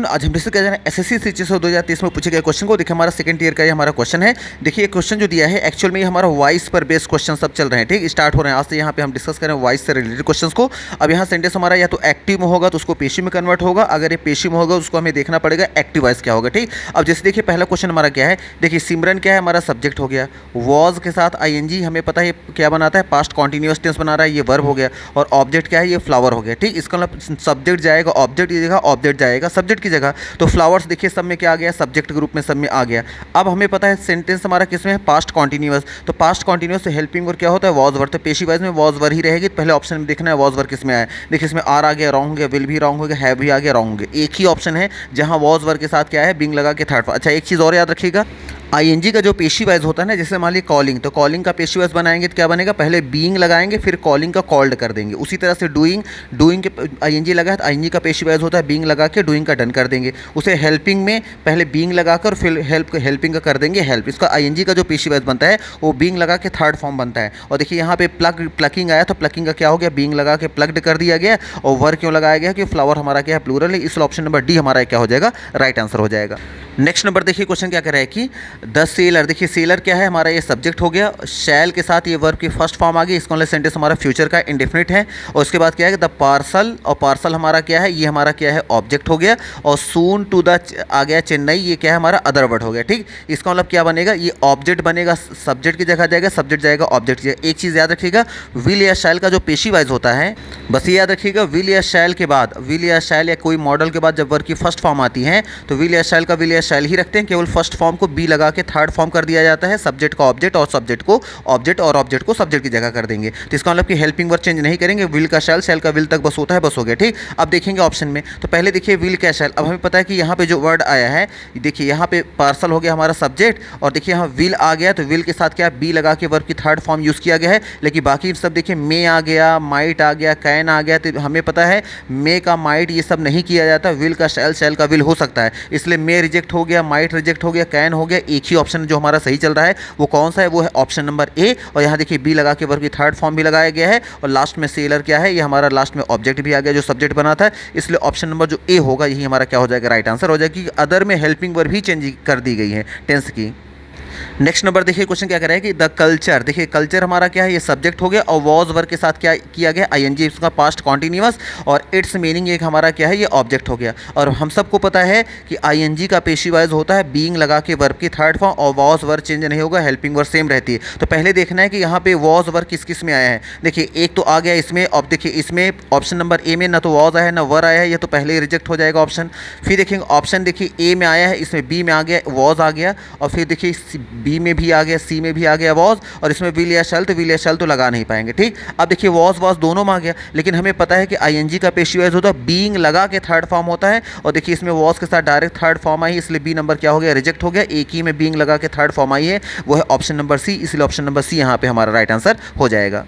आज हम डिस्कस कर रहे हैं एसएससी सीजीएल 2023 में पूछे गए क्वेश्चन को। देखिए हमारा सेकंड ईयर का ये हमारा क्वेश्चन है। देखिए क्वेश्चन जो दिया है एक्चुअल में ये हमारा वॉइस पर बेस्ड क्वेश्चन सब चल रहे हैं, ठीक स्टार्ट हो रहे हैं आज से। यहाँ पे हम डिस्कस करें वॉइस से रिलेटेड क्वेश्चंस को। अब यहाँ सेंटेंस हमारा या तो एक्टिव में होगा तो उसको पेशिव में कन्वर्ट होगा, अगर ये पेशिव में होगा उसको हमें देखना पड़ेगा एक्टिव वॉइस क्या होगा, ठीक। अब जैसे देखिए पहला क्वेश्चन हमारा क्या है, देखिए सिमरन क्या है हमारा सब्जेक्ट हो गया, वॉज के साथ आईएनजी हमें पता है क्या बनाता है, पास्ट कॉन्टिन्यूअस टेंस बना रहा है, ये वर्ब हो गया, और ऑब्जेक्ट क्या है ये फ्लावर हो गया, ठीक। इसका मतलब सब्जेक्ट जाएगा ऑब्जेक्ट की जगह, ऑब्जेक्ट जाएगा सब्जेक्ट की जगह। तो फ्लावर्स देखिए सब में क्या आ गया, सब्जेक्ट ग्रुप में सब में आ गया। अब हमें पता है सेंटेंस हमारा किस में है, पास्ट कॉन्टिन्यूअस। तो पास्ट कॉन्टिन्यूअस से हेल्पिंग वर्ब क्या होता है, वॉज वर्ब। तो पेशी वाइज में वॉज वर्ब ही रहेगी। तो पहले ऑप्शन में देखना है वॉज वर्ब किस में आया। देखिए इसमें आर आ गया रॉन्ग हो गया, विल भी रॉन्ग हो गया, हैव भी आ गया रॉन्ग हो गया। एक ही ऑप्शन है जहां वॉज वर्ब के साथ क्या है, बिंग लगा के थर्ड। अच्छा एक चीज़ और याद रखिएगा, आईएनजी का जो पेशी वाइज होता है ना, जैसे मान लीजिए कॉलिंग, तो कॉलिंग का पेशी वाइज बनाएंगे तो क्या बनेगा, पहले बीइंग लगाएंगे फिर कॉलिंग का कॉल्ड कर देंगे। उसी तरह से डूइंग, डूइंग के आईएनजी लगा है तो आईएनजी का पेशी वाइज होता है बीइंग लगा के डूइंग का डन कर देंगे। उसे हेल्पिंग में पहले बीइंग लगाकर फिर हेल्पिंग का कर देंगे हेल्प। इसका आईएनजी का जो पेशी वाइज बनता है वो बीइंग लगा के थर्ड फॉर्म बनता है। और देखिए यहाँ पे प्लकिंग आया तो प्लकिंग का क्या हो गया, बीइंग लगा के प्लग्ड कर दिया गया। और वर्ब क्यों लगाया गया कि फ्लावर हमारा क्या है प्लूरल है, इसलिए ऑप्शन नंबर डी हमारा क्या हो जाएगा, राइट आंसर हो जाएगा। नेक्स्ट नंबर देखिए क्वेश्चन क्या कर रहा है कि द सेलर, देखिए सेलर क्या है हमारा ये सब्जेक्ट हो गया, शैल के साथ ये वर्ब की फर्स्ट फॉर्म आ गई। इसका मतलब सेंटेंस हमारा फ्यूचर का इंडेफिनिट है। और उसके बाद क्या है द पार्सल, और पार्सल हमारा क्या है, ये हमारा क्या है ऑब्जेक्ट हो गया। और सून टू द आ गया चेन्नई, ये क्या है हमारा अदर वर्ड हो गया, ठीक। इसका मतलब क्या बनेगा, ये ऑब्जेक्ट बनेगा, सब्जेक्ट की जगह जाएगा, सब्जेक्ट जाएगा ऑब्जेक्ट की जगह। एक चीज़ याद रखिएगा, विल या शैल का जो पेशी वाइज होता है, बस ये याद रखिएगा, विल या शैल के बाद, विल या शैल या कोई मॉडल के बाद जब वर्ब की फर्स्ट फॉर्म आती है तो विल या शैल का विल या शैल ही रखते हैं। केवल फर्स्ट फॉर्म को बी लगा के थर्ड फॉर्म कर दिया जाता है, सब्जेक्ट का ऑब्जेक्ट और सब्जेक्ट को ऑब्जेक्ट और ऑब्जेक्ट को सब्जेक्ट की जगह कर देंगे। तो इसका मतलब कि हेल्पिंग वर्ब चेंज नहीं करेंगे, विल का शैल, शैल का विल तक बस होता है, बस हो गया, ठीक। अब देखेंगे ऑप्शन में, तो पहले देखिए विल का शैल। अब हमें पता है कि यहाँ पे जो वर्ड आया है, देखिए यहाँ पे पार्सल हो गया हमारा सब्जेक्ट, और देखिए यहाँ विल आ गया तो विल के साथ क्या बी लगा के वर्ब की थर्ड फॉर्म यूज़ किया गया है। लेकिन बाकी सब देखिए मे आ गया, माइट आ गया, कैन आ गया, तो हमें पता है मे का माइट ये सब नहीं किया जाता, विल का शैल, शैल का विल हो सकता है। इसलिए मे रिजेक्ट हो गया, माइट रिजेक्ट हो गया, कैन हो गया। एक ही ऑप्शन जो हमारा सही चल रहा है वो कौन सा है, वो है ऑप्शन नंबर ए। और यहाँ देखिए बी लगा के वर्ब की थर्ड फॉर्म भी लगाया गया है। और लास्ट में सेलर क्या है, ये हमारा लास्ट में ऑब्जेक्ट भी आ गया जो सब्जेक्ट बना था। इसलिए ऑप्शन नंबर जो ए होगा यही हमारा क्या हो जाएगा, राइट आंसर हो जाएगा। कि अदर में हेल्पिंग वर्ब भी चेंज कर दी गई है टेंस की। नेक्स्ट नंबर देखिए क्वेश्चन क्या कर रहा है कि द कल्चर, देखिए कल्चर हमारा क्या है, ये सब्जेक्ट हो गया और वॉज वर्ब के साथ क्या किया गया, आईएनजी, इसका पास्ट कॉन्टिन्यूअस, और इट्स मीनिंग एक हमारा क्या है, ये ऑब्जेक्ट हो गया। और हम सबको पता है कि आईएनजी का पेशी वाइज होता है बीइंग लगा के वर्ब की थर्ड फॉर्म, और वॉज वर्ब चेंज नहीं होगा, हेल्पिंग वर्ब सेम रहती है। तो पहले देखना है कि यहाँ पे वॉज वर्ब किस किस में आया है। देखिए एक तो आ गया इसमें, अब देखिए इसमें ऑप्शन नंबर ए में ना तो वॉज आया है ना वर आया है, ये तो पहले ही रिजेक्ट हो जाएगा ऑप्शन। फिर देखेंगे ऑप्शन देखिए ए में आया है, इसमें बी में आ गया वॉज आ गया, और फिर देखिए बी में भी आ गया, सी में भी आ गया वॉज, और इसमें विल या शैल, तो विल या शैल तो लगा नहीं पाएंगे, ठीक। अब देखिए वॉज वॉज दोनों में आ गया, लेकिन हमें पता है कि आईएनजी का पेशी वाइज होता है बीइंग लगा के थर्ड फॉर्म होता है। और देखिए इसमें वॉज के साथ डायरेक्ट थर्ड फॉर्म आई, इसलिए बी नंबर क्या हो गया, रिजेक्ट हो गया। एक ही में बीइंग लगा के थर्ड फॉर्म आई है, वो है ऑप्शन नंबर सी, इसलिए ऑप्शन नंबर सी यहाँ पे हमारा राइट आंसर हो जाएगा।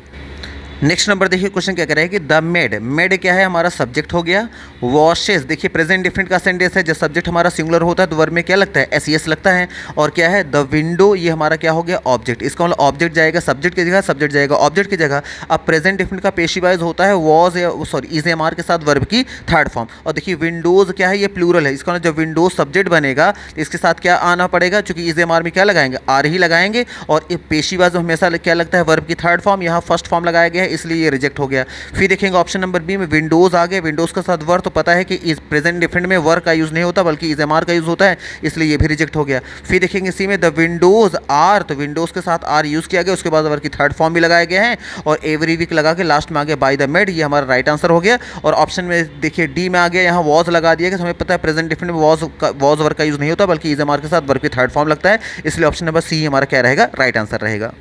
नेक्स्ट नंबर देखिए क्वेश्चन क्या कर रहा है कि द मेड, मेड क्या है हमारा सब्जेक्ट हो गया। वॉशेस, देखिए प्रेजेंट डिफरेंट का सेंटेंस है, जब सब्जेक्ट हमारा सिंगुलर होता है तो वर्ब में क्या लगता है, एस लगता है। और क्या है द विंडो, ये हमारा क्या हो गया ऑब्जेक्ट, इसका मतलब ऑब्जेक्ट जाएगा सब्जेक्ट की जगह, सब्जेक्ट जाएगा ऑब्जेक्ट की जगह। अब प्रेजेंट डिफरेंट का पेशी वाइज होता है was, sorry is am are के साथ वर्ब की थर्ड फॉर्म। और देखिए विंडोज़ क्या है, ये प्लूरल है, इसका मतलब जब विंडोज सब्जेक्ट बनेगा तो इसके साथ क्या आना पड़ेगा, चूंकि इज एम आर में क्या लगाएंगे, आर ही लगाएंगे। और पेशी वाइज हमेशा क्या लगता है, वर्ब की थर्ड फॉर्म, यहाँ फर्स्ट फॉर्म लगाया गया है, इसलिए ये रिजेक्ट हो गया। फिर देखेंगे ऑप्शन नंबर बी में विंडोज आ गए, विंडोज के साथ वर्ब, तो पता है कि इस प्रेजेंट डिफरेंट में वर्ब का यूज नहीं होता बल्कि इज एम आर का यूज होता है, इसलिए ये भी रिजेक्ट हो गया। फिर देखेंगे सी में द विंडोज आर, तो विंडोज के साथ आर यूज किया गया, उसके बाद वर्ब की थर्ड फॉर्म भी लगाए गए हैं। और एवरी वीक लगा के लास्ट में आ गया बाय द मेड, ये हमारा राइट आंसर हो गया। और ऑप्शन में देखिए डी में आ गया, यहाँ वॉज लगा दिया गया, हमें पता है प्रेजेंट डिफरेंट में वॉज वर्ब का यूज नहीं होता बल्कि इज एम आर के साथ वर्ब की थर्ड फॉर्म लगता है, इसलिए ऑप्शन नंबर सी हमारा क्या रहेगा, राइट आंसर रहेगा।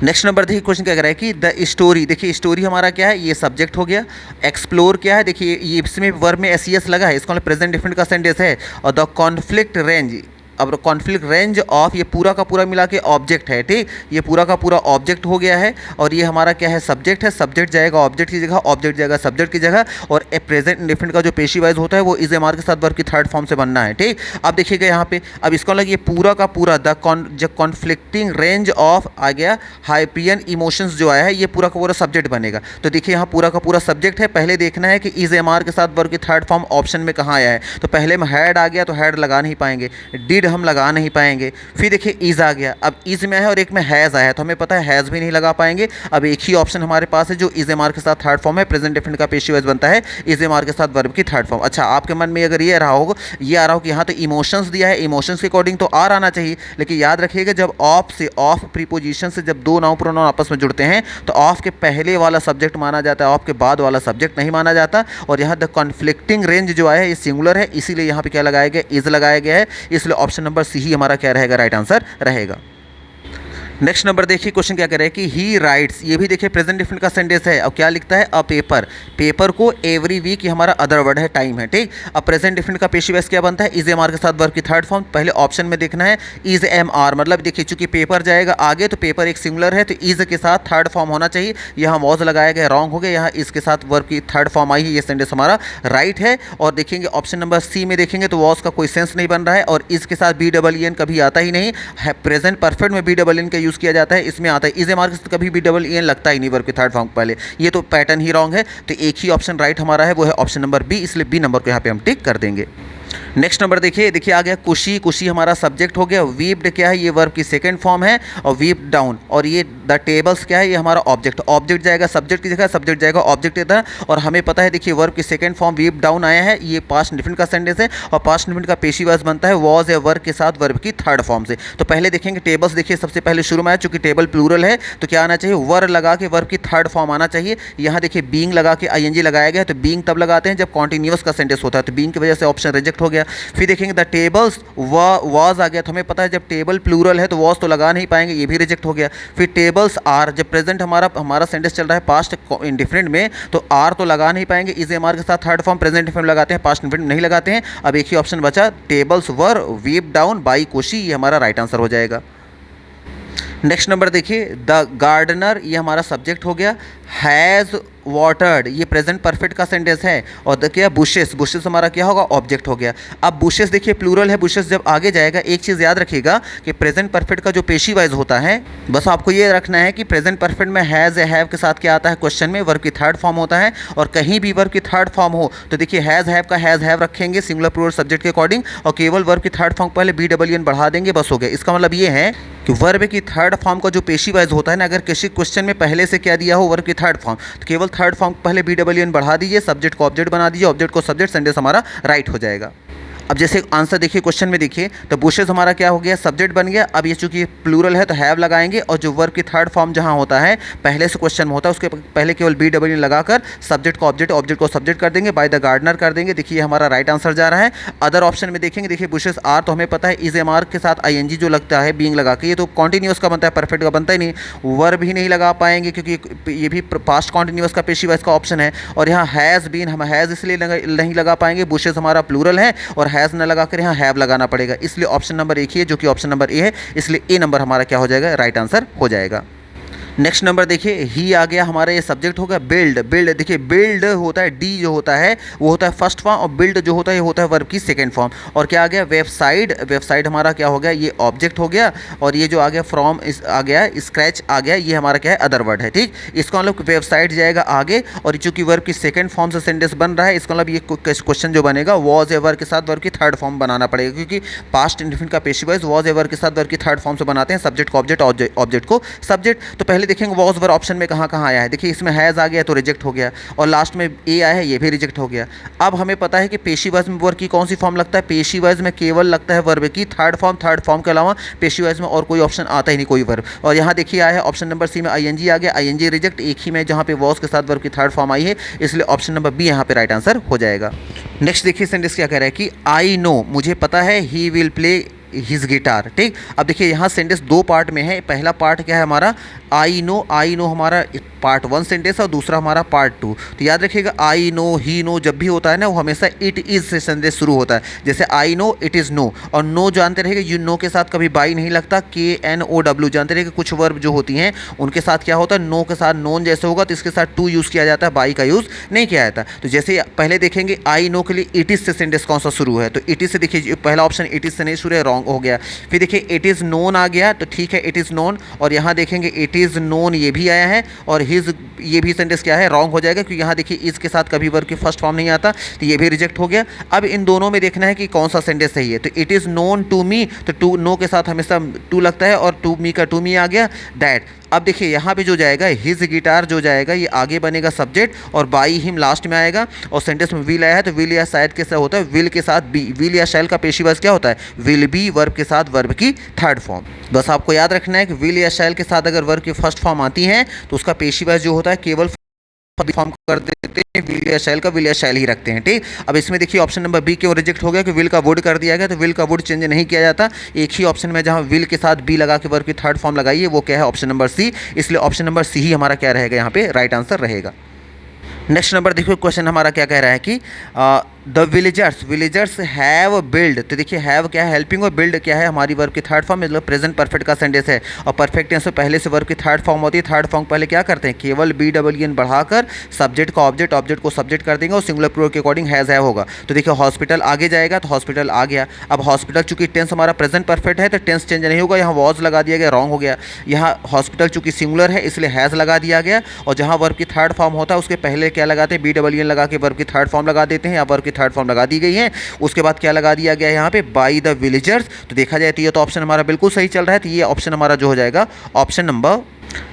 नेक्स्ट नंबर देखिए क्वेश्चन क्या कर रहा है कि द स्टोरी, देखिए स्टोरी हमारा क्या है, ये सब्जेक्ट हो गया। एक्सप्लोर क्या है, देखिए ये इसमें वर्ब में एस लगा है, इसका मतलब प्रेजेंट डिफरेंट का सेंटेंस है। और द कॉन्फ्लिक्ट रेंज, अब कॉन्फ्लिक्ट रेंज ऑफ, ये पूरा का पूरा मिला के ऑब्जेक्ट है, ठीक, ये पूरा का पूरा ऑब्जेक्ट हो गया है और ये हमारा क्या है, सब्जेक्ट है, सब्जेक्ट जाएगा ऑब्जेक्ट की जगह, ऑब्जेक्ट जाएगा सब्जेक्ट की जगह, और ए प्रेजेंट इंडेफिनिट का जो पेशी वाइज होता है वो इज एम आर के साथ वर्ब की थर्ड फॉर्म से बनना है, ठीक। अब देखिएगा यहाँ पे, अब इसको लगे ये पूरा का पूरा द कॉन्फ्लिक्टिंग रेंज ऑफ आ गया हाइपियन इमोशंस जो आया है, ये पूरा का पूरा सब्जेक्ट बनेगा। तो देखिए यहाँ पूरा का पूरा सब्जेक्ट है, पहले देखना है कि इज एम आर के साथ वर्ब की थर्ड फॉर्म ऑप्शन में कहाँ आया है। तो पहले में हैड आ गया तो हैड लगा नहीं पाएंगे, डिड हम लगा नहीं पाएंगे, फिर देखिए इज आ गया, अब इज में है और एक में हैज़ आया है तो हमें पता है हैज़ भी नहीं लगा पाएंगे। अब एक ही ऑप्शन हमारे पास है जो इज एम आर के साथ थर्ड फॉर्म है, प्रेजेंट डेफिनेट का पेशी वाइज बनता है इज एम आर के साथ वर्ब की थर्ड फॉर्म। अच्छा, आपके मन में अगर ये रहा होगा, ये आ रहा हो कि यहाँ तो इमोशंस दिया है, इमोशंस के अकॉर्डिंग तो आर आना चाहिए, लेकिन याद रखिएगा जब ऑफ से, ऑफ प्रीपोजिशन से जब दो नाउन प्रोनाउन आपस में जुड़ते हैं तो ऑफ के पहले वाला सब्जेक्ट माना जाता है, ऑफ के बाद वाला सब्जेक्ट नहीं माना जाता। और यहाँ द कॉन्फ्लिक्टिंग रेंज जो है ये सिंगुलर है, इसीलिए यहाँ पे क्या लगाया गया, इज लगाया गया है, इसलिए ऑप्शन नंबर सी ही हमारा क्या रहेगा, राइट आंसर रहेगा। नेक्स्ट नंबर देखिए, क्वेश्चन क्या कह रहा है कि ही राइट्स, ये भी देखिए प्रेजेंट डिफिनिट का सेंटेंस है। अब क्या लिखता है, अ पेपर, पेपर को एवरी वीक, ये हमारा अदर वर्ड है, टाइम है, ठीक। अब प्रेजेंट डिफिनिट का पेशी वाइज क्या बनता है, इज एम आर के साथ वर्ब की थर्ड फॉर्म। पहले ऑप्शन में देखना है इज एम आर, मतलब देखिए चूंकि पेपर जाएगा आगे तो पेपर एक सिंगुलर है तो इज के साथ थर्ड फॉर्म होना चाहिए, यहाँ वॉज लगाया गया, रॉन्ग हो गया, यहाँ इसके साथ वर्ब की थर्ड फॉर्म आई है, ये सेंटेंस हमारा राइट है। और देखेंगे ऑप्शन नंबर सी में देखेंगे तो वॉज का कोई सेंस नहीं बन रहा है और इसके साथ बी डबल एन कभी आता ही नहीं है, प्रेजेंट परफेक्ट में बी डबल एन का यूज़ किया जाता है, इसमें आता है इज एम आर के साथ कभी भी डबल एन लगता ही नहीं वर्ब के थर्ड फॉर्म पहले, ये तो पैटर्न ही रॉन्ग है। तो एक ही ऑप्शन राइट हमारा है, वो है ऑप्शन नंबर बी, इसलिए बी नंबर को यहाँ पे हम टिक कर देंगे। नेक्स्ट नंबर देखिए, देखिए आ गया कुशी, कुशी हमारा सब्जेक्ट हो गया, वीप्ड क्या है, ये वर्ब की सेकंड फॉर्म है, और वीप डाउन, और ये द टेबल्स क्या है, ये हमारा ऑब्जेक्ट, ऑब्जेक्ट जाएगा सब्जेक्ट की जगह, सब्जेक्ट जाएगा ऑब्जेक्ट की तरह। और हमें पता है देखिए वर्ब की सेकंड फॉर्म वीप डाउन आया है, ये पास्ट इंडेफिनिट का सेंटेंस है और पास्ट इंडेफिनिट का पेशी वाइज बनता है वॉज या वर्ब के साथ वर्ब की थर्ड फॉर्म से। तो पहले देखेंगे टेबल्स, देखिए सबसे पहले शुरू में आया, चूंकि टेबल प्लूरल है तो क्या आना चाहिए, वर्ब लगा के वर्ब की थर्ड फॉर्म आना चाहिए। यहाँ देखिए बीइंग लगा के आईएनजी लगाया गया, तो बीइंग तब लगाते हैं जब कॉन्टिन्यूअस का सेंटेंस होता है, तो बीइंग की वजह से ऑप्शन रिजेक्ट हो गया। फिर देखेंगे द टेबल्स वॉज आ गया, तो हमें पता है जब टेबल प्लूरल है तो वॉज तो लगा नहीं पाएंगे, ये भी रिजेक्ट हो गया। फिर टेबल्स आर, जब प्रेजेंट हमारा सेंटेंस चल रहा है पास्ट इंडिफिनिट में तो आर तो लगा नहीं पाएंगे, इज एम आर के साथ थर्ड फॉर्म प्रेजेंट इंडिफिनिट लगाते हैं, पास्ट इंडिफिनिट नहीं लगाते हैं। अब एक ही ऑप्शन बचा, tables were wiped down by Koshi, ये हमारा राइट आंसर हो जाएगा। नेक्स्ट नंबर देखिए, द गार्डनर, ये हमारा सब्जेक्ट हो गया, हैज़ वाटर्ड, ये प्रेजेंट परफेक्ट का सेंटेंस है, और देखिए बुशेस, बुशेस हमारा क्या होगा, ऑब्जेक्ट हो गया। अब बुशेस देखिए प्लूरल है, बुशेस जब आगे जाएगा, एक चीज़ याद रखिएगा कि प्रेजेंट परफेक्ट का जो पेशी वाइज होता है, बस आपको ये रखना है कि प्रेजेंट परफेक्ट में हैज़ या हैव के साथ क्या आता है, क्वेश्चन में वर्ब की थर्ड फॉर्म होता है, और कहीं भी वर्ब की थर्ड फॉर्म हो तो देखिए हैज़ हैव का हैज़ हैव रखेंगे सिंगुलर प्लूरल सब्जेक्ट के अकॉर्डिंग, और केवल वर्ब की थर्ड फॉर्म पहले बी डबल एन बढ़ा देंगे, बस हो गया। इसका मतलब ये है कि वर्ब की थर्ड फॉर्म का जो पेशी वाइज होता है ना, अगर किसी क्वेश्चन में पहले से क्या दिया हो वर्ब की थर्ड फॉर्म, तो केवल थर्ड फॉर्म पहले बी डबल एन बढ़ा दीजिए, सब्जेक्ट को ऑब्जेक्ट बना दीजिए, ऑब्जेक्ट को सब्जेक्ट, सेंटेंस हमारा राइट हो जाएगा। अब जैसे आंसर देखिए क्वेश्चन में देखिए, तो बुशेस हमारा क्या हो गया, सब्जेक्ट बन गया। अब ये चूंकि प्लूरल है तो हैव लगाएंगे, और जो वर्ब की थर्ड फॉर्म जहां होता है पहले से क्वेश्चन में होता है उसके पहले केवल बी डबल एन लगाकर सब्जेक्ट को ऑब्जेक्ट, ऑब्जेक्ट को सब्जेक्ट कर देंगे, बाय द गार्डनर कर देंगे। देखिए हमारा राइट आंसर जा रहा है। अदर ऑप्शन में देखेंगे, देखिए बुशेस आर, तो हमें पता है इज एम आर के साथ आईएनजी जो लगता है बीइंग लगा के, ये तो कॉन्टिन्यूअस का बनता है, परफेक्ट का बनता ही नहीं, वर्ब ही नहीं लगा पाएंगे क्योंकि ये भी पास्ट कॉन्टिन्यूअस का पेशी वाइज का ऑप्शन है। और यहाँ हैज़ बीन, हम हैज़ इसलिए नहीं लगा पाएंगे, बुशेस हमारा प्लूरल है और हैज़ न लगाकर यहाँ हैव लगाना पड़ेगा, इसलिए ऑप्शन नंबर एक ही है जो कि ऑप्शन नंबर ए है, इसलिए ए नंबर हमारा क्या हो जाएगा, राइट आंसर हो जाएगा। नेक्स्ट नंबर देखिए, ही आ गया हमारा, ये सब्जेक्ट होगा बिल्ड, बिल्ड देखिए बिल्ड होता है, डी जो होता है वो होता है फर्स्ट फॉर्म, और बिल्ड जो होता है ये होता है वर्ब की सेकंड फॉर्म। और क्या आ गया, वेबसाइट, वेबसाइट हमारा क्या हो गया, ये ऑब्जेक्ट हो गया, और ये जो आ गया फ्रॉम आ गया, स्क्रैच आ गया, ये हमारा क्या है, अदर वर्ड है, ठीक। इसका मतलब वेबसाइट जाएगा आगे, और चूंकि वर्ब की सेकंड फॉर्म से सेंटेंस बन रहा है, इसका मतलब ये क्वेश्चन जो बनेगा वॉज एवर के साथ वर्ब की थर्ड फॉर्म बनाना पड़ेगा, क्योंकि पास्ट इंडेफिनिट का पेशी वाइज वॉज एवर के साथ वर्ब की थर्ड फॉर्म से बनाते हैं, सब्जेक्ट को ऑब्जेक्ट, ऑब्जेक्ट को सब्जेक्ट। तो पहले देखेंगे वॉज वर्ब ऑप्शन में कहाँ कहाँ आया है, देखिए इसमें हैज़ आ गया तो रिजेक्ट हो गया, और लास्ट में ए आया है, ये भी रिजेक्ट हो गया। अब हमें पता है कि पेशी वाइज में वर्ब की कौन सी फॉर्म लगता है, पेशी वाइज में केवल लगता है वर्ब की थर्ड फॉर्म, थर्ड फॉर्म के अलावा पेशी वाइज में और कोई ऑप्शन आता ही नहीं, कोई वर्ब। और यहाँ देखिए आया है ऑप्शन नंबर सी में आईएनजी आ गया, आईएनजी रिजेक्ट, एक ही में जहाँ पे वॉज के साथ वर्ब की थर्ड फॉर्म आई है, इसलिए ऑप्शन नंबर बी यहाँ पे राइट आंसर हो जाएगा। नेक्स्ट देखिए सेंटेंस क्या कह रहा है कि आई नो, मुझे पता है, he will play his guitar, ठीक। अब देखिए यहाँ सेंटेंस दो पार्ट में है, पहला पार्ट क्या है हमारा, आई नो, आई नो हमारा पार्ट 1 सेंटेंस और दूसरा हमारा पार्ट 2। तो याद रखिएगा आई नो, ही नो जब भी होता है ना वो हमेशा इट इज़ से सेंटेंस शुरू होता है। जैसे I know it is no, और नो जानते रहेगा यू नो के साथ कभी बाई नहीं लगता, KNOW जानते रहेगा। कुछ वर्ब जो होती हैं उनके साथ क्या होता है, नो के साथ नोन जैसे होगा तो इसके साथ टू यूज़ किया जाता है, बाई का यूज़ नहीं किया जाता। तो जैसे पहले देखेंगे आई नो के लिए इट इज़ से सेंटेंस कौन सा शुरू है, तो इट इज़ से देखिए पहला ऑप्शन इट इज़ से नहीं शुरू है, रॉन्ग हो गया। फिर देखिए इट इज़ नोन आ गया तो ठीक है इट इज़ नोन, और यहाँ देखेंगे इट इज़ नोन ये भी आया है, और हिज ये भी सेंटेंस क्या है, रॉन्ग हो जाएगा, क्योंकि यहाँ देखिए इज़ के साथ कभी वर्ब की फर्स्ट फॉर्म नहीं आता, तो ये भी रिजेक्ट हो गया। अब इन दोनों में देखना है कि कौन सा सेंटेंस सही है। तो it is known to me, तो टू नो के साथ हमेशा टू लगता है, और टू मी का टू मी आ गया, दैट। अब देखिए यहाँ पे जो जाएगा हिज गिटार जो जाएगा ये आगे बनेगा सब्जेक्ट, और बाई हिम लास्ट में आएगा, और सेंटेंस में विल आया है तो विल या शायद कैसा होता है, विल के साथ बी, विल या शैल का पेशी बस क्या होता है, विल बी, वर्ब के साथ वर्ब की थर्ड फॉर्म। बस आपको याद रखना है कि विल या शैल के साथ अगर वर्ब की फर्स्ट फॉर्म आती है तो उसका पेशी बस जो होता है केवल फॉर्म कर देते हैं, विल या शैल का विल या शैल ही रखते हैं, ठीक। अब इसमें देखिए ऑप्शन नंबर बी क्यों रिजेक्ट हो गया कि विल का वुड कर दिया गया, तो विल का वुड चेंज नहीं किया जाता, एक ही ऑप्शन में जहां विल के साथ बी लगा के वर्ब की थर्ड फॉर्म लगाइए वो क्या है, ऑप्शन नंबर सी। इसलिए ऑप्शन नंबर सी ही हमारा क्या रहेगा, यहाँ पे राइट आंसर रहेगा। नेक्स्ट नंबर देखो क्वेश्चन हमारा क्या कह रहा है कि द विलेजर्स हैव बिल्ड, तो देखिए हैव क्या है, हेल्पिंग, और बिल्ड क्या है, हमारी वर्ब की थर्ड फॉर्म, मतलब प्रेजेंट परफेक्ट का सेंटेंस है, और परफेक्ट टेंस में पहले से वर्ब की थर्ड फॉर्म होती है। थर्ड फॉर्म पहले क्या करते हैं, केवल BEEN बढ़ाकर सब्जेक्ट का ऑब्जेक्ट, ऑब्जेक्ट को सब्जेक्ट कर देंगे, और सिंगुलर प्लूरल के अकॉर्डिंग हैज़ हैव होगा। तो देखिए हॉस्पिटल आगे जाएगा तो हॉस्पिटल आ गया। अब हॉस्पिटल चूंकि टेंस हमारा प्रेजेंट परफेक्ट है तो टेंस चेंज नहीं होगा, यहाँ वॉज लगा दिया गया, रॉन्ग हो गया। यहाँ हॉस्पिटल चूंकि सिंगुलर है इसलिए हैज़ लगा दिया गया, और जहाँ वर्ब की थर्ड फॉर्म होता है उसके पहले क्या लगाते हैं, BEEN लगा के वर्ब की थर्ड फॉर्म लगा देते हैं, या वर्ब की थर्ड फॉर्म लगा दी गई है। उसके बाद क्या लगा दिया गया यहाँ पे, बाय द विलेजर्स। तो देखा जाए तो ये तो ऑप्शन हमारा बिल्कुल सही चल रहा है, तो ये ऑप्शन हमारा जो हो जाएगा ऑप्शन नंबर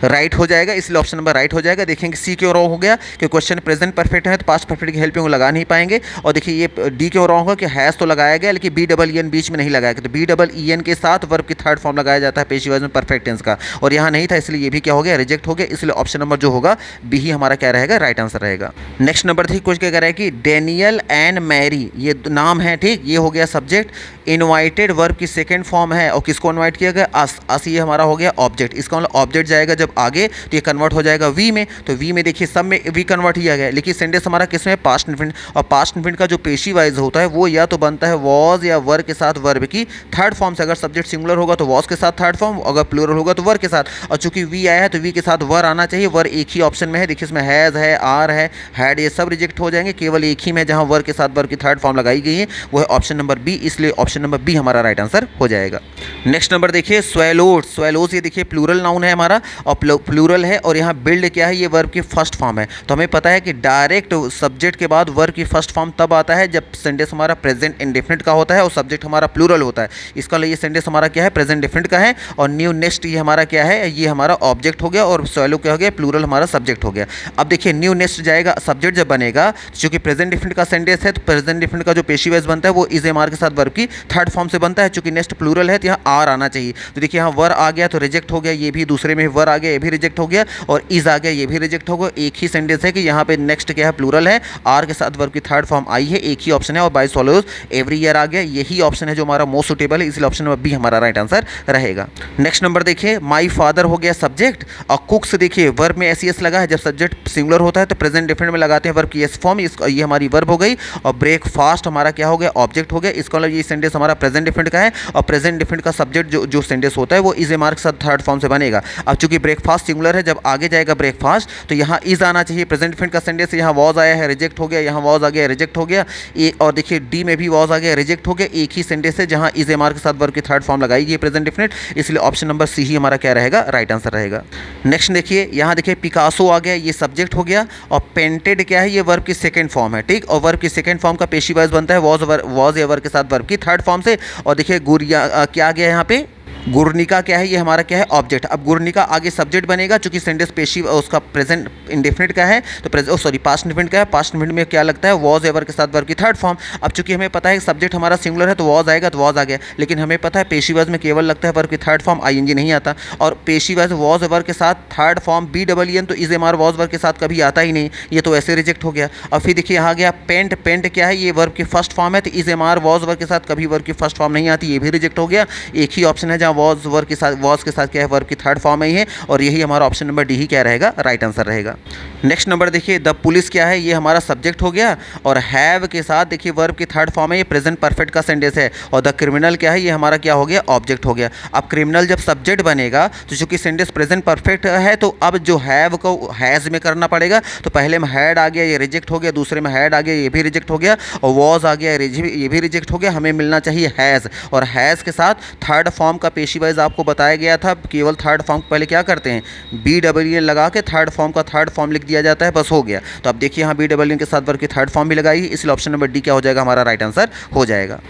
राइट हो जाएगा, इसलिए ऑप्शन नंबर राइट हो जाएगा। देखेंगे सी क्यों रॉन्ग हो गया कि क्वेश्चन प्रेजेंट परफेक्ट है तो पास्ट परफेक्ट की हेल्पिंग लगा नहीं पाएंगे, और देखिए ये डी क्यों रॉन्ग हो कि हैज़ तो लगाया गया लेकिन BEEN बीच में नहीं लगाया गया, तो BEEN के साथ वर्ब की थर्ड फॉर्म लगाया जाता है पेशीवाइज में परफेक्ट टेंस का, और यहाँ नहीं था इसलिए ये भी क्या हो गया, रिजेक्ट हो गया। इसलिए ऑप्शन नंबर जो होगा बी ही हमारा क्या रहेगा, राइट आंसर रहेगा। नेक्स्ट नंबर थी कुछ क्या कह रहा है कि डेनियल एंड मैरी ये नाम है, ठीक, ये हो गया सब्जेक्ट। इनवाइटेड वर्ब की सेकेंड फॉर्म है, और किसको इनवाइट किया गया, अस ये हमारा हो गया ऑब्जेक्ट। इसका मतलब ऑब्जेक्ट जाएगा जब आगे तो ये कन्वर्ट हो जाएगा वी में, तो वी में देखिए सब में वी कन्वर्ट किया गया, लेकिन सेंटेंस हमारा किस में, पास्ट इन्फिनिट, और पास्ट इन्फिनिट का जो पेशी वाइज होता है वो या तो बनता है वॉज या वर के साथ वर्ब की थर्ड फॉर्म से। अगर सब्जेक्ट सिंगुलर होगा तो वॉज के साथ थर्ड फॉर्म, अगर प्लूरल होगा तो वर के साथ, और चूंकि वी आया है तो वी के साथ वर आना चाहिए। वर एक ही ऑप्शन में है, देखिए इसमें हैज़ है, आर है, हैड, ये सब रिजेक्ट हो जाएंगे, केवल एक ही में जहां वर के साथ वर्ब की थर्ड फॉर्म लगाई गई है वो है ऑप्शन नंबर बी, इसलिए ऑप्शन नंबर बी हमारा राइट आंसर हो जाएगा। नेक्स्ट नंबर देखिए स्वेलोज ये देखिए प्लूरल नाउन है हमारा, और प्लूरल है, और यहाँ बिल्ड क्या है, ये वर्ब की फर्स्ट फॉर्म है। तो हमें पता है कि डायरेक्ट सब्जेक्ट के बाद वर्ब की फर्स्ट फॉर्म तब आता है जब सेंटेंस हमारा प्रेजेंट इंडेफिनिट का होता है और सब्जेक्ट हमारा प्लूरल होता है। इसका ये सेंटेंस हमारा क्या है, प्रेजेंट इंडेफिनिट का है, और न्यू नेक्स्ट ये हमारा क्या है, ये हमारा ऑब्जेक्ट हो गया, और स्वेलो क्या हो गया, प्लूरल हमारा सब्जेक्ट हो गया। अब देखिए न्यू नेक्स्ट जाएगा, सब्जेक्ट जब बनेगा क्योंकि प्रेजेंट इंडेफिनिट का सेंटेंस है तो प्रेजेंट इंडेफिनिट का जो पेशी वाइज बनता है वो इज एम आर के साथ वर्ब की थर्ड फॉर्म से बनता है। चूंकि नेक्स्ट प्लूरल है तो यहाँ आर आना चाहिए, तो देखिए यहाँ वर आ गया तो रिजेक्ट हो गया, ये भी दूसरे में वर आ गया, ये भी रिजेक्ट हो गया, और इज आ गया, ये भी रिजेक्ट हो गया। एक ही सेंटेंस है कि यहाँ पे नेक्स्ट क्या है, प्लूरल है, आर के साथ वर्ब की थर्ड फॉर्म आई है, एक ही ऑप्शन है, और बाय सॉलोज एवरी ईयर आ गया, यही ऑप्शन है जो हमारा मोस्ट सुटेबल है, इसलिए ऑप्शन नंबर बी हमारा राइट आंसर रहेगा। नेक्स्ट नंबर देखिए माई फादर हो गया सब्जेक्ट, और कुक्स देखिए वर्ब में एस लगा है, जब सब्जेक्ट सिंगुलर होता है तो प्रेजेंट डिफरेंट में लगाते हैं वर्ब की एस फॉर्म, ये हमारी वर्ब हो गई, और ब्रेकफास्ट हमारा क्या हो गया, ऑब्जेक्ट हो गया। इसका मतलब ये सेंटेंस हमारा प्रेजेंट डिफरेंट का है, और प्रेजेंट डिफरेंट का सब्जेक्ट जो सेंटेंस होता है वो इज ए मार्क साथ थर्ड फॉर्म से बनेगा। अब चूंकि ब्रेकफास्ट सिंगुलर है, जब आगे जाएगा ब्रेकफास्ट तो यहाँ इज आना चाहिए, प्रेजेंट डिफरेंट का सेंटेंस, यहाँ वॉज आया है, रिजेक्ट हो गया, यहाँ वॉज आ गया, रिजेक्ट हो गया, और देखिए डी में भी वॉज आ गया, रिजेक्ट हो गया। एक ही सेंटेंस है जहाँ इज ए मार्क के साथ वर्ब की थर्ड फॉर्म लगाई गई प्रेजेंट डिफरेंट, इसलिए ऑप्शन नंबर सी ही हमारा क्या रहेगा, राइट आंसर रहेगा। नेक्स्ट देखिए यहाँ देखिए पिकासो आ गया, ये सब्जेक्ट हो गया, और पेंटेड क्या है, ये वर्ब की सेकंड फॉर्म है, ठीक, और वर्ब की सेकंड फॉर्म का पेशी वाइज बनता है वॉज या वर्ब के साथ वर्ब की थर्ड फॉर्म से। और देखिए गुरिया क्या आ गया यहाँ पे, गुर्निका क्या है, ये हमारा क्या है, ऑब्जेक्ट। अब गुर्निका आगे सब्जेक्ट बनेगा चूंकि सेंटेंस पेशी उसका प्रेजेंट इंडेफिनिट का है, तो पास्ट इंडेफिनिट का है, पास्ट इंडेफिनिट में क्या लगता है, वॉज एवर के साथ वर्ब की थर्ड फॉर्म। अब चूंकि हमें पता है सब्जेक्ट हमारा सिंगुलर है तो वॉज आएगा, तो वॉज आ गया, लेकिन हमें पता है पेशी वर्ब में केवल लगता है वर्ब की थर्ड फॉर्म आईएनजी नहीं आता, और पेशी वर्ब वॉज एवर के साथ थर्ड फॉर्म BEEN तो is am are was verb के साथ कभी आता ही नहीं, ये तो ऐसे रिजेक्ट हो गया। और फिर देखिए यहाँ गया पेंट, पेंट क्या है, ये वर्ब की फर्स्ट फॉर्म है, तो is am are was verb के साथ कभी वर्ब की फर्स्ट फॉर्म नहीं आती, ये भी रिजेक्ट हो गया। एक ही ऑप्शन है जहाँ यहाँ वॉज के साथ क्या है, वर्ब की थर्ड फॉर्म ही है, और यही हमारा ऑप्शन नंबर डी ही क्या रहेगा, राइट आंसर रहेगा। नेक्स्ट नंबर देखिए, द पुलिस क्या है, ये हमारा सब्जेक्ट हो गया, और हैव के साथ देखिए वर्ब की थर्ड फॉर्म है, ये प्रेजेंट परफेक्ट का सेंटेंस है, और द क्रिमिनल क्या है, ये हमारा क्या हो गया, ऑब्जेक्ट हो गया। अब क्रिमिनल जब सब्जेक्ट बनेगा तो चूंकि सेंटेंस प्रेजेंट परफेक्ट है, तो अब जो हैव को हैज़ में करना पड़ेगा, तो पहले में हैड आ गया, ये रिजेक्ट हो गया, दूसरे में हैड आ गया, ये भी रिजेक्ट हो गया, और वॉज आ गया, ये भी रिजेक्ट हो गया। हमें मिलना चाहिए हैज़, और हैज़ के साथ थर्ड फॉर्म का पेशी वाइज आपको बताया गया था, केवल थर्ड फॉर्म पहले क्या करते हैं, BEE लगा के थर्ड फॉर्म का थर्ड फॉर्म लिख दिया जाता है, बस हो गया। तो अब देखिए यहाँ BEE के साथ वर्ब की थर्ड फॉर्म भी लगाई, इसलिए ऑप्शन नंबर डी क्या हो जाएगा, हमारा राइट आंसर हो जाएगा।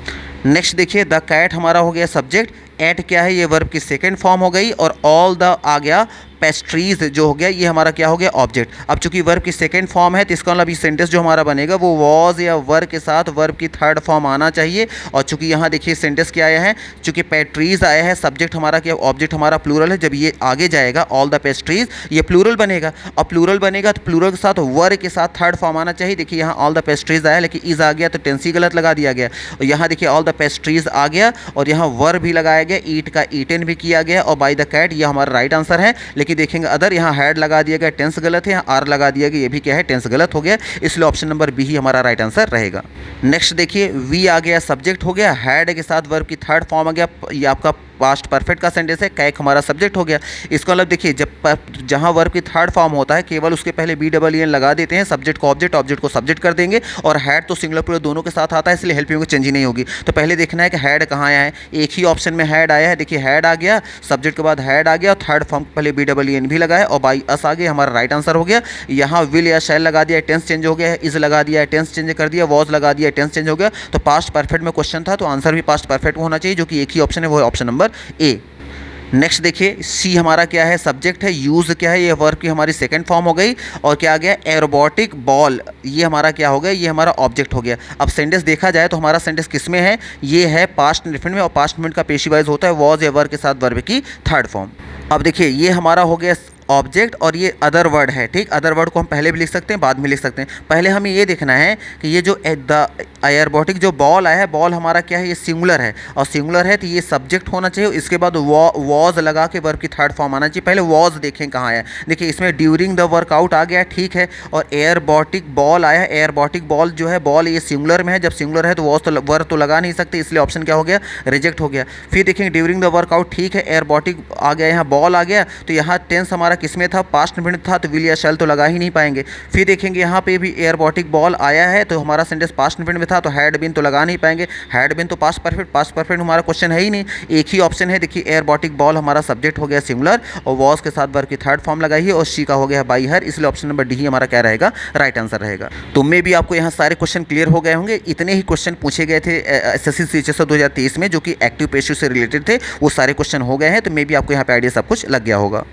नेक्स्ट देखिए, द कैट हमारा हो गया सब्जेक्ट, एट क्या है, ये वर्ब की सेकंड फॉर्म हो गई, और ऑल द आ गया, पेस्ट्रीज जो हो गया, ये हमारा क्या हो गया, ऑब्जेक्ट। अब चूंकि वर्ब की सेकंड फॉर्म है, तो इसका मतलब ये सेंटेंस जो हमारा बनेगा वो वॉज या वर के साथ वर्ब की थर्ड फॉर्म आना चाहिए। और चूंकि यहाँ देखिए सेंटेंस क्या आया है, चूंकि पेस्ट्रीज आया है, सब्जेक्ट हमारा क्या, ऑब्जेक्ट हमारा प्लूरल है, जब ये आगे जाएगा ऑल द पेस्ट्रीज, ये प्लूरल बनेगा, और प्लूरल बनेगा तो प्लूरल के साथ वर के साथ थर्ड फॉर्म आना चाहिए। देखिए यहाँ ऑल द पेस्ट्रीज आया, लेकिन इज आ गया तो टेंस ही गलत लगा दिया गया, और यहाँ देखिए ऑल द पेस्ट्रीज आ गया, और यहाँ वर भी लगाया गया, ईट का ईटन भी किया गया, और बाय द कैट ये हमारा राइट आंसर है। लेकिन देखेंगे अदर यहाँ हैड लगा दिया गया, टेंस गलत है, यहाँ आर लगा दिया गया, ये भी क्या है, टेंस गलत हो गया, इसलिए ऑप्शन नंबर बी ही हमारा राइट आंसर रहेगा। नेक्स्ट देखिए, वी आ गया, सब्जेक्ट हो गया, हैड के साथ वर्ब की थर्ड फॉर्म आ गया, ये आपका पास्ट परफेक्ट का सेंटेंस है, कैक हमारा सब्जेक्ट हो गया। इसका मतलब देखिए, जहाँ वर्ब की थर्ड फॉर्म होता है, केवल उसके पहले BEE लगा देते हैं, सब्जेक्ट को ऑब्जेक्ट, ऑब्जेक्ट को सब्जेक्ट कर देंगे, और हैड तो सिंगुलर प्लूरल दोनों के साथ आता है, इसलिए हेल्पिंग में चेंज ही नहीं होगी। तो पहले देखना है कि हैड कहाँ आया है, एक ही ऑप्शन में हैड आया है, देखिए हैड आ गया, सब्जेक्ट के बाद हैड आ गया, और थर्ड फॉर्म पहले BEE भी लगाया, और बाई अस आ गया, हमारा राइट आंसर हो गया। यहाँ विल या शैल लगा दिया, टेंस चेंज हो गया, इज लगा दिया, टेंस चेंज कर दिया, वॉज लगा दिया, टेंस चेंज हो गया। तो पास्ट परफेक्ट में क्वेश्चन था, तो आंसर भी पास्ट परफेक्ट होना चाहिए, जो कि एक ही ऑप्शन है, वो है ऑप्शन नंबर ए। नेक्स्ट देखिए, सी हमारा क्या है, सब्जेक्ट है, यूज़ क्या है, ये वर्ब की हमारी सेकंड फॉर्म हो गई, और क्या आ गया, एरोबॉटिक बॉल, ये हमारा क्या हो गया, ये हमारा ऑब्जेक्ट हो गया। अब सेंटेंस देखा जाए तो हमारा सेंटेंस किस में है, ये है पास्ट इंडेफिनिट में, और पास्ट इंडेफिनिट का पेशी वाइज होता है वॉज या वर के साथ वर्ब की थर्ड फॉर्म। अब देखिए ये हमारा हो गया ऑब्जेक्ट, और ये अदर वर्ड है, ठीक। अदर वर्ड को हम पहले भी लिख सकते हैं, बाद में लिख सकते हैं। पहले हमें ये देखना है कि ये जो द एयरबॉटिक जो बॉल आया है, बॉल हमारा क्या है, ये सिंगुलर है, और सिंगुलर है तो ये सब्जेक्ट होना चाहिए, इसके बाद वॉज लगा के वर्ब की थर्ड फॉर्म आना चाहिए। पहले वॉज देखें कहाँ आया, देखिए इसमें ड्यूरिंग द वर्कआउट आ गया, ठीक है, और एयरबॉटिक बॉल आया है, एयरबॉटिक बॉल जो है, बॉल ये सिंगुलर में है, जब सिंगुलर है तो वॉज तो वर्ब तो लगा नहीं सकते, इसलिए ऑप्शन क्या हो गया, रिजेक्ट हो गया। फिर देखेंगे ड्यूरिंग द वर्कआउट, ठीक है, एयरबॉटिक आ गया, यहाँ बॉल आ गया, तो यहाँ टेंस हमारा किसमें था, पास्ट इंडेफिनिट था, तो विल या शैल तो लगा ही नहीं पाएंगे। फिर देखेंगे यहाँ पे भी एयरबॉटिक बॉल आया है, तो हमारा सेंटेंस पास्ट इंडेफिनिट में था, तो हैड बीन तो लगा नहीं पाएंगे, हैड बीन तो पास्ट परफेक्ट हमारा क्वेश्चन है ही नहीं, एक ही ऑप्शन है। देखिए एयरबॉटिक बॉल हमारा सब्जेक्ट हो गया सिंगुलर, और वॉज के साथ वर्ब की थर्ड फॉर्म लगाई है, और शी का हो गया बाई हर, इसलिए ऑप्शन नंबर डी ही हमारा क्या रहेगा, राइट आंसर रहेगा। तो मे भी आपको यहाँ सारे क्वेश्चन क्लियर हो गए होंगे। इतने ही क्वेश्चन पूछे गए थे SSC CHSO 2023 में, जो कि एक्टिव पेशू से रिलेटेड थे, वो सारे क्वेश्चन हो गए हैं। तो मे भी आपको यहाँ पे आइडिया सब कुछ लग गया होगा।